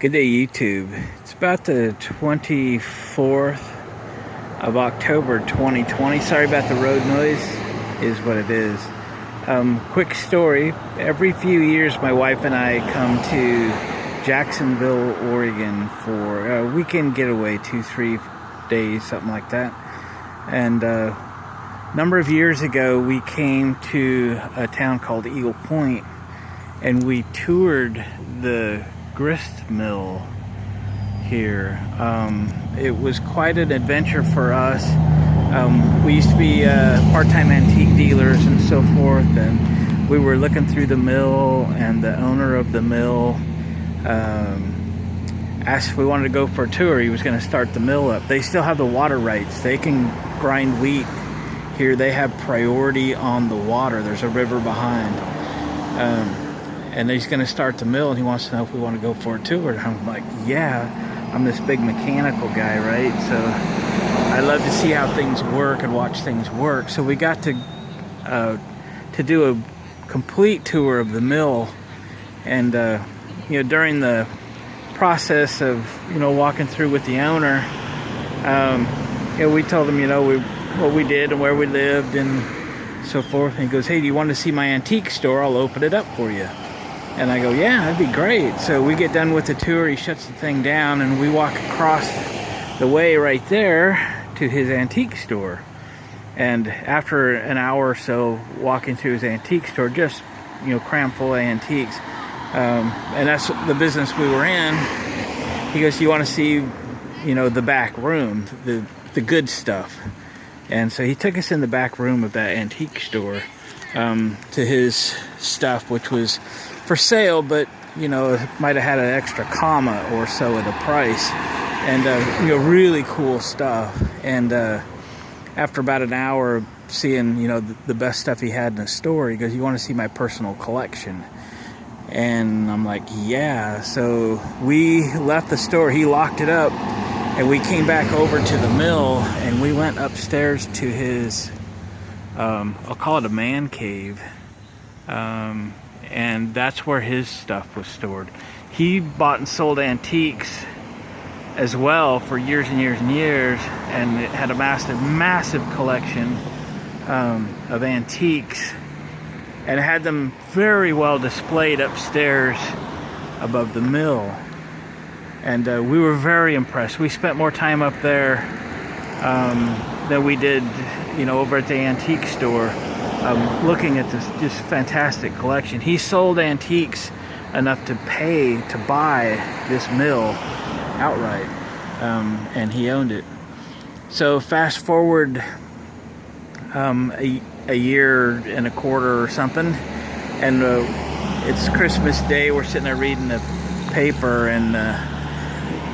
Good day, YouTube. It's about the 24th of October 2020. Sorry about the road noise, is what it is. Quick story. Every few years my wife and I come to Jacksonville, Oregon for a weekend getaway, 2-3 days, something like that. And a number of years ago we came to a town called Eagle Point and we toured the grist mill here. It was quite an adventure for us. We used to be part-time antique dealers and so forth, and we were looking through the mill, and the owner of the mill asked if we wanted to go for a tour. He was going to start the mill up. They still have the water rights. They can grind wheat here. They have priority on the water. There's a river behind. And he's going to start the mill, and he wants to know if we want to go for a tour. And I'm like, yeah, I'm this big mechanical guy, right? So I love to see how things work and watch things work. So we got to do a complete tour of the mill, and during the process of walking through with the owner, we told him what we did and where we lived and so forth. And he goes, "Hey, do you want to see my antique store? I'll open it up for you." And I go, "Yeah, that'd be great." So we get done with the tour, he shuts the thing down, and we walk across the way right there to his antique store. And after an hour or so walking through his antique store, just crammed full of antiques, and that's the business we were in, he goes, "Do you want to see the back room, the good stuff?" And so he took us in the back room of that antique store, to his stuff, which was for sale, but it might have had an extra comma or so at a price, and really cool stuff. And after about an hour of seeing the best stuff he had in the store, he goes, "You want to see my personal collection?" And I'm like, "Yeah." So we left the store, he locked it up, and we came back over to the mill, and we went upstairs to his I'll call it a man cave, and that's where his stuff was stored. He bought and sold antiques as well for years and years and years, and it had a massive collection of antiques, and it had them very well displayed upstairs above the mill. And we were very impressed. We spent more time up there than we did over at the antique store, looking at this just fantastic collection. He sold antiques enough to pay to buy this mill outright, and he owned it. So fast forward a year and a quarter or something, and it's Christmas Day. We're sitting there reading the paper, and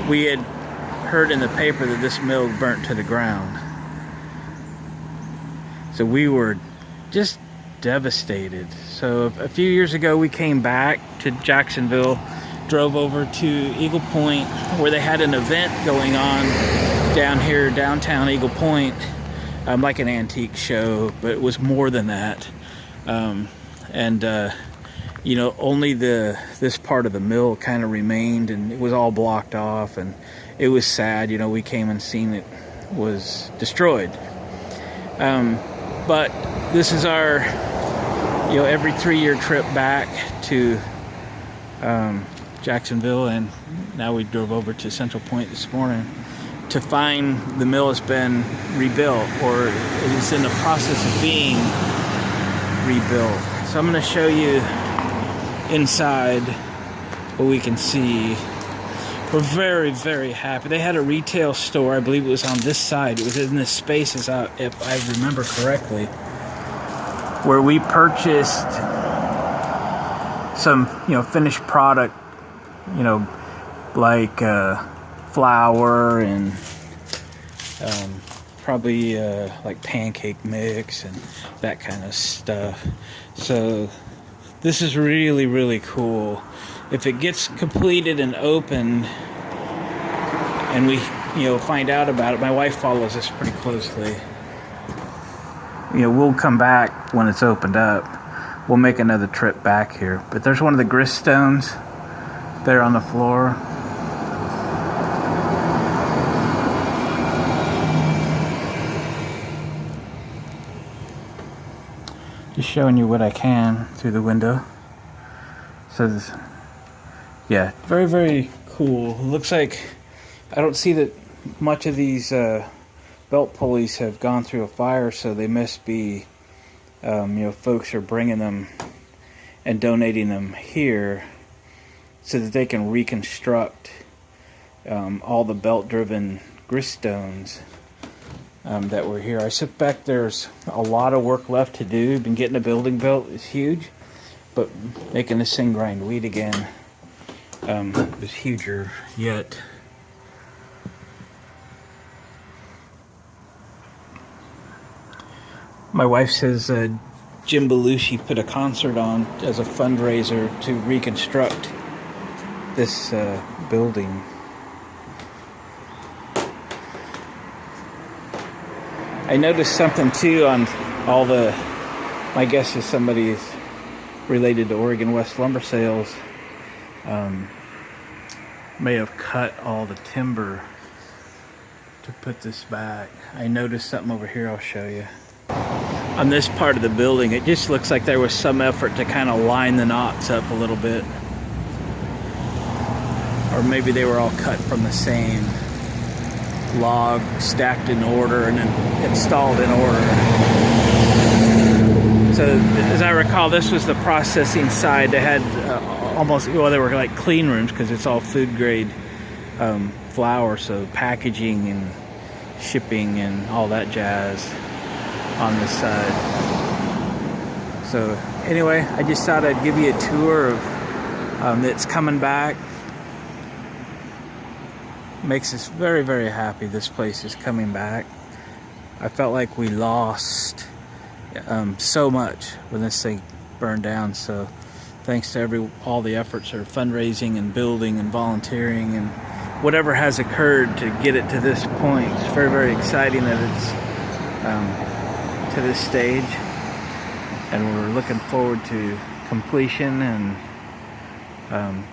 we had heard in the paper that this mill burnt to the ground. So we were just devastated. So a few years ago we came back to Jacksonville, drove over to Eagle Point, where they had an event going on down here, downtown Eagle Point, like an antique show, but it was more than that. Only this part of the mill kind of remained, and it was all blocked off, and it was sad. We came and seen it was destroyed. But this is our every 3-year trip back to Jacksonville, and now we drove over to Central Point this morning to find the mill has been rebuilt, or it is in the process of being rebuilt. So I'm going to show you inside what we can see. We're very, very happy. They had a retail store, I believe it was on this side. It was in this space, if I remember correctly, where we purchased some, finished product, like flour and probably like pancake mix and that kind of stuff. So this is really, really cool. If it gets completed and opened, and we, find out about it, my wife follows this pretty closely. We'll come back when it's opened up. We'll make another trip back here. But there's one of the grist stones there on the floor. showing you what I can through the window. So this, yeah, very, very cool. It looks like I don't see that much of these belt pulleys have gone through a fire, so they must be, folks are bringing them and donating them here so that they can reconstruct all the belt-driven grist stones that were here. I suspect there's a lot of work left to do. Been getting a building built is huge, but making this thing grind wheat again is huger yet. My wife says Jim Belushi put a concert on as a fundraiser to reconstruct this building. I noticed something too on all the, my guess is somebody is related to Oregon West lumber sales, may have cut all the timber to put this back. I noticed something over here I'll show you. On this part of the building, it just looks like there was some effort to kind of line the knots up a little bit. Or maybe they were all cut from the same log, stacked in order and then installed in order. So as I recall, this was the processing side. They had they were like clean rooms because it's all food grade flour, so packaging and shipping and all that jazz on this side. So anyway, I just thought I'd give you a tour of it's coming back. Makes us very, very happy this place is coming back. I felt like we lost so much when this thing burned down, so thanks to all the efforts of fundraising and building and volunteering and whatever has occurred to get it to this point. It's very, very exciting that it's to this stage, and we're looking forward to completion and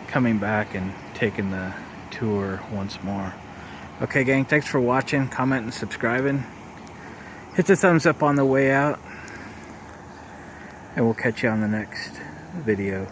coming back and taking the tour once more. Okay gang, thanks for watching, commenting, and subscribing. Hit the thumbs up on the way out, and we'll catch you on the next video.